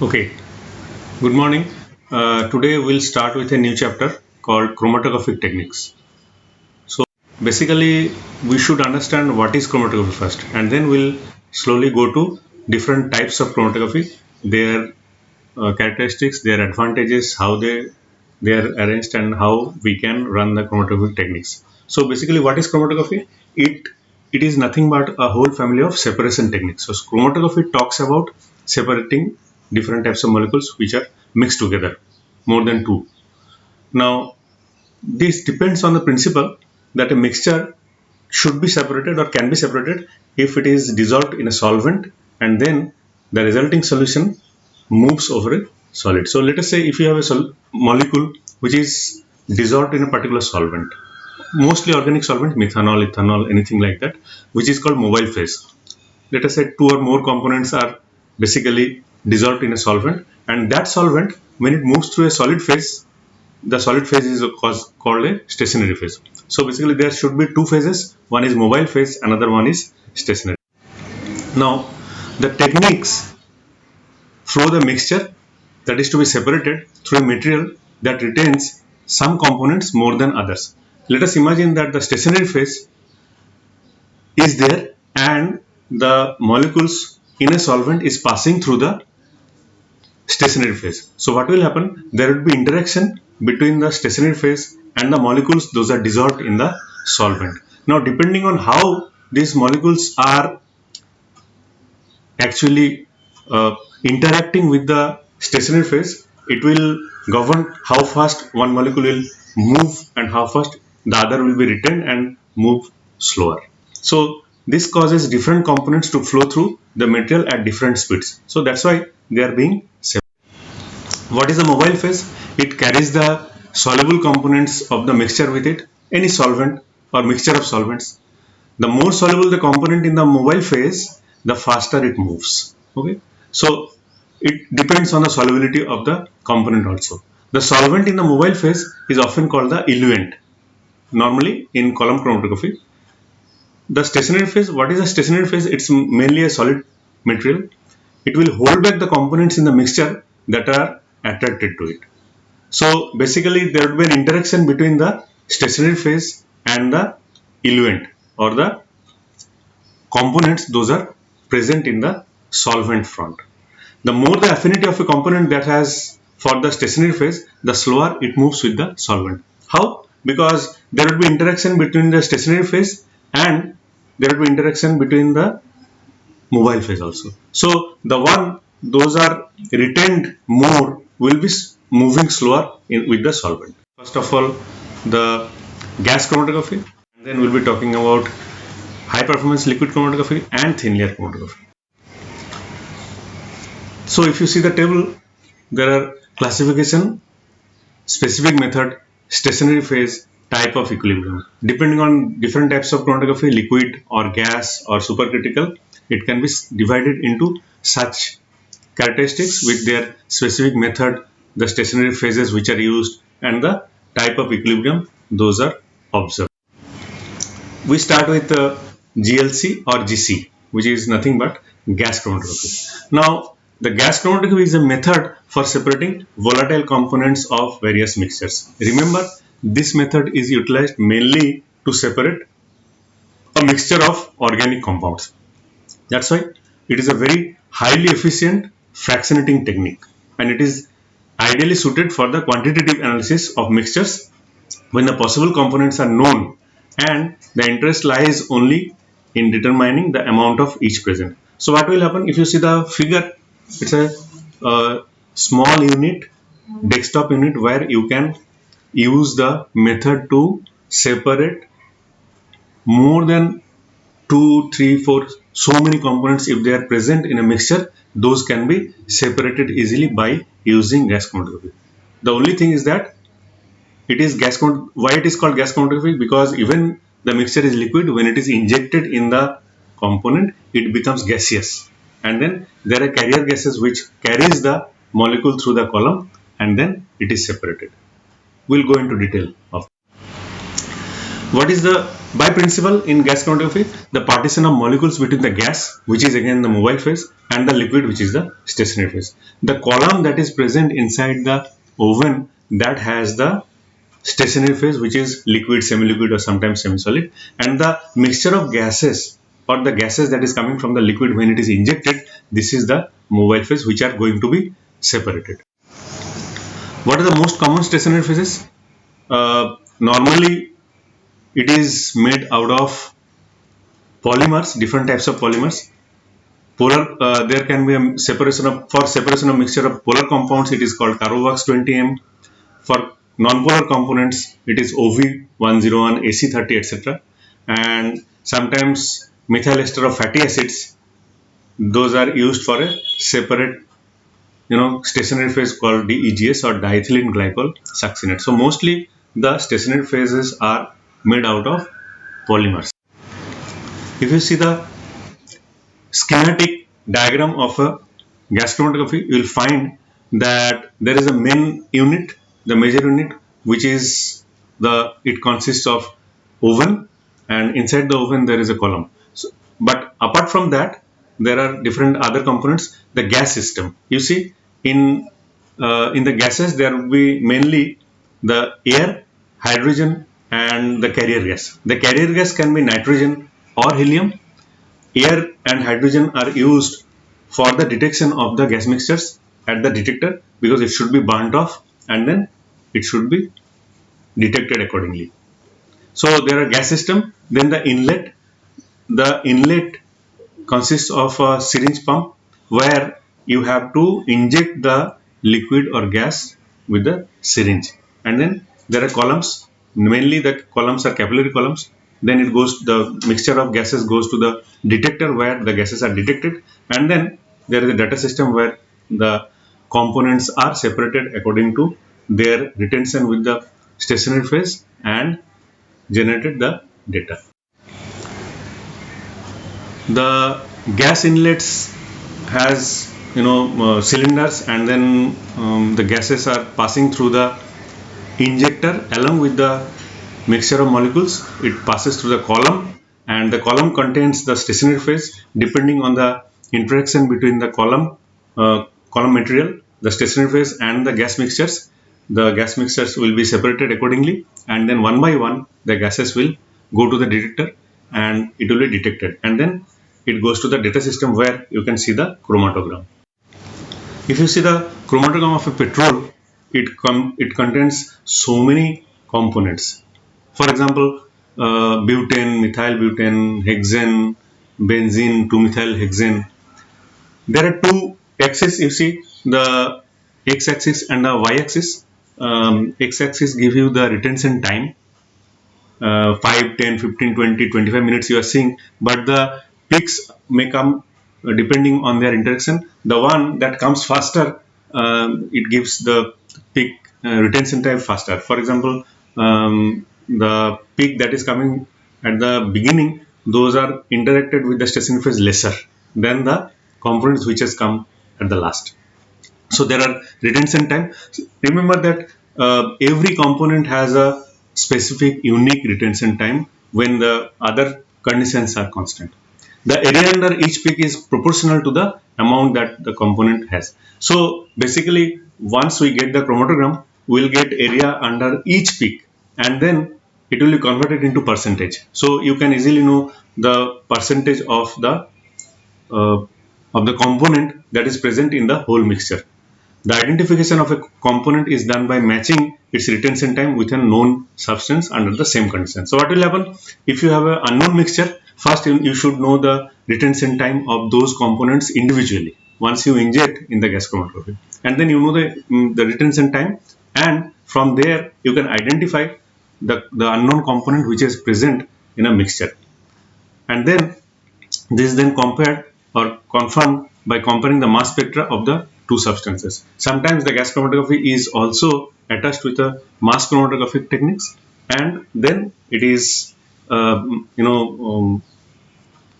Okay, good morning. Today we'll start with a new chapter called chromatographic techniques. So basically we should understand what is chromatography first, and then we'll slowly go to different types of chromatography, their characteristics, their advantages, how they are arranged, and how we can run the chromatographic techniques. So basically what is chromatography? It is nothing but a whole family of separation techniques. So chromatography talks about separating different types of molecules which are mixed together, more than two. Now this depends on the principle that a mixture should be separated or can be separated if it is dissolved in a solvent, and then the resulting solution moves over a solid. So let us say if you have a molecule which is dissolved in a particular solvent, mostly organic solvent, methanol, ethanol, anything like that, which is called mobile phase. Let us say two or more components are basically dissolved in a solvent, and that solvent, when it moves through a solid phase, the solid phase is called a stationary phase. So basically there should be two phases. One is mobile phase, another one is stationary. Now the techniques flow the mixture that is to be separated through a material that retains some components more than others. Let us imagine that the stationary phase is there and the molecules in a solvent is passing through the stationary phase. So what will happen? There will be interaction between the stationary phase and the molecules those are dissolved in the solvent. Now depending on how these molecules are actually interacting with the stationary phase, it will govern how fast one molecule will move and how fast the other will be retained and move slower. So this causes different components to flow through the material at different speeds. So that's why they are being separated. What is the mobile phase? It carries the soluble components of the mixture with it, any solvent or mixture of solvents. The more soluble the component in the mobile phase, the faster it moves. Okay, so it depends on the solubility of the component also. The solvent in the mobile phase is often called the eluent, normally in column chromatography. The stationary phase, what is a stationary phase? It's mainly a solid material. It will hold back the components in the mixture that are attracted to it. So basically there will be an interaction between the stationary phase and the eluent or the components those are present in the solvent front. The more the affinity of a component that has for the stationary phase, the slower it moves with the solvent. How? Because there will be interaction between the stationary phase and there will be interaction between the mobile phase also. So the one those are retained more will be moving slower with the solvent. First of all, the gas chromatography, and then we'll be talking about high performance liquid chromatography and thin layer chromatography. So if you see the table, there are classification, specific method, stationary phase, type of equilibrium. Depending on different types of chromatography, liquid or gas or supercritical, it can be divided into such characteristics with their specific method, the stationary phases which are used, and the type of equilibrium those are observed. We start with GLC or GC, which is nothing but gas chromatography. Now, the gas chromatography is a method for separating volatile components of various mixtures. Remember, this method is utilized mainly to separate a mixture of organic compounds. That's why it is a very highly efficient fractionating technique, and it is ideally suited for the quantitative analysis of mixtures when the possible components are known and the interest lies only in determining the amount of each present. So what will happen if you see the figure? It's a small unit, desktop unit, where you can use the method to separate more than 2, 3, 4, so many components. If they are present in a mixture, those can be separated easily by using gas chromatography. The only thing is that it is gas why it is called gas chromatography? Because even the mixture is liquid, when it is injected in the component, it becomes gaseous, and then there are carrier gases which carries the molecule through the column, and then it is separated. We'll go into detail of. What is the by principle in gas chromatography? The partition of molecules between the gas, which is again the mobile phase, and the liquid, which is the stationary phase. The column that is present inside the oven that has the stationary phase, which is liquid, semi-liquid, or sometimes semi-solid, and the mixture of gases or the gases that is coming from the liquid when it is injected, this is the mobile phase, which are going to be separated. What are the most common stationary phases? Normally it is made out of polymers, different types of polymers. Polar, there can be a separation of, for separation of mixture of polar compounds, it is called Carbowax 20M. For non-polar components, it is OV101, AC30, etc. And sometimes methyl ester of fatty acids, those are used for a separate, stationary phase called DEGS or diethylene glycol succinate. So mostly the stationary phases are made out of polymers. If you see the schematic diagram of a gas chromatography, you will find that there is a main unit, the major unit, which is it consists of oven, and inside the oven there is a column. So, but apart from that, there are different other components. The gas system, you see, in the gases there will be mainly the air, hydrogen, and the carrier gas. The carrier gas can be nitrogen or helium. Air and hydrogen are used for the detection of the gas mixtures at the detector, because it should be burnt off and then it should be detected accordingly. So there are gas system. Then the inlet consists of a syringe pump where you have to inject the liquid or gas with the syringe, and then there are columns. Mainly the columns are capillary columns. Then the mixture of gases goes to the detector where the gases are detected, and then there is a data system where the components are separated according to their retention with the stationary phase and generated the data. The gas inlets has cylinders, and then the gases are passing through the injector along with the mixture of molecules. It passes through the column, and the column contains the stationary phase. Depending on the interaction between the column material, the stationary phase, and the gas mixtures will be separated accordingly, and then one by one the gases will go to the detector and it will be detected, and then it goes to the data system where you can see the chromatogram. If you see the chromatogram of a petrol, it contains so many components. For example, butane, methyl butane, hexane, benzene, 2-methyl hexane. There are two axes. You see the x-axis and the y-axis. X-axis give you the retention time, 5, 10, 15, 20, 25 minutes you are seeing, but the peaks may come depending on their interaction. The one that comes faster, it gives the peak retention time faster. For example, the peak that is coming at the beginning, those are interacted with the stationary phase lesser than the components which has come at the last. So there are retention time. Remember that every component has a specific unique retention time when the other conditions are constant. The area under each peak is proportional to the amount that the component has. So basically, once we get the chromatogram, we will get area under each peak, and then it will be converted into percentage. So you can easily know the percentage of the component that is present in the whole mixture. The identification of a component is done by matching its retention time with a known substance under the same condition. So what will happen if you have an unknown mixture? First, you should know the retention time of those components individually once you inject in the gas chromatography, and then you know the retention time, and from there you can identify the unknown component which is present in a mixture, and then this is then compared or confirmed by comparing the mass spectra of the two substances. Sometimes the gas chromatography is also attached with a mass chromatographic techniques, and then it is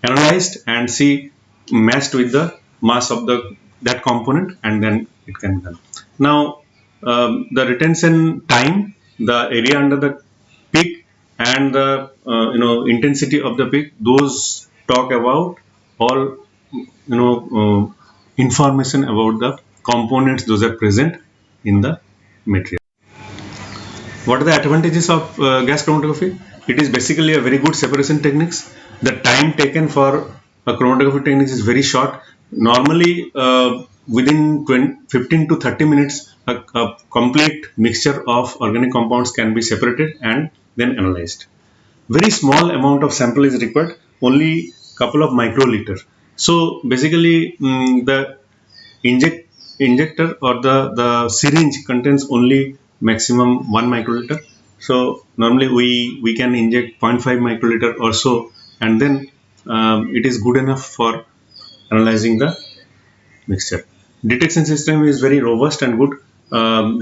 analyzed and see matched with the mass of that component, and then it can be done. Now the retention time, the area under the peak, and the intensity of the peak, those talk about all information about the components those are present in the material. What are the advantages of gas chromatography? It is basically a very good separation techniques. The time taken for a chromatography technique is very short. Normally, within 15 to 30 minutes, a complete mixture of organic compounds can be separated and then analyzed. Very small amount of sample is required, only couple of microliter. So basically, the injector or the syringe contains only maximum 1 microliter. So normally we can inject 0.5 microliter or so, and then it is good enough for analyzing the mixture. Detection system is very robust and good.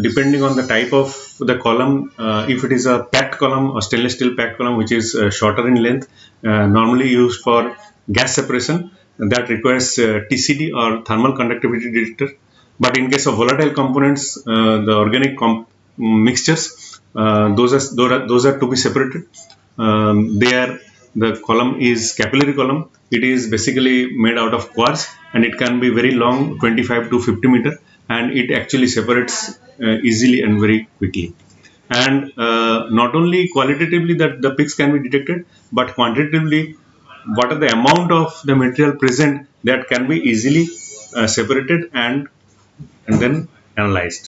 Depending on the type of the column, if it is a packed column or stainless steel packed column which is shorter in length, normally used for gas separation, that requires TCD or thermal conductivity detector. But in case of volatile components, the organic mixtures, those are to be separated. There the column is capillary column. It is basically made out of quartz, and it can be very long, 25 to 50 meter, and it actually separates easily and very quickly. And not only qualitatively that the peaks can be detected, but quantitatively what are the amount of the material present that can be easily separated and then analyzed.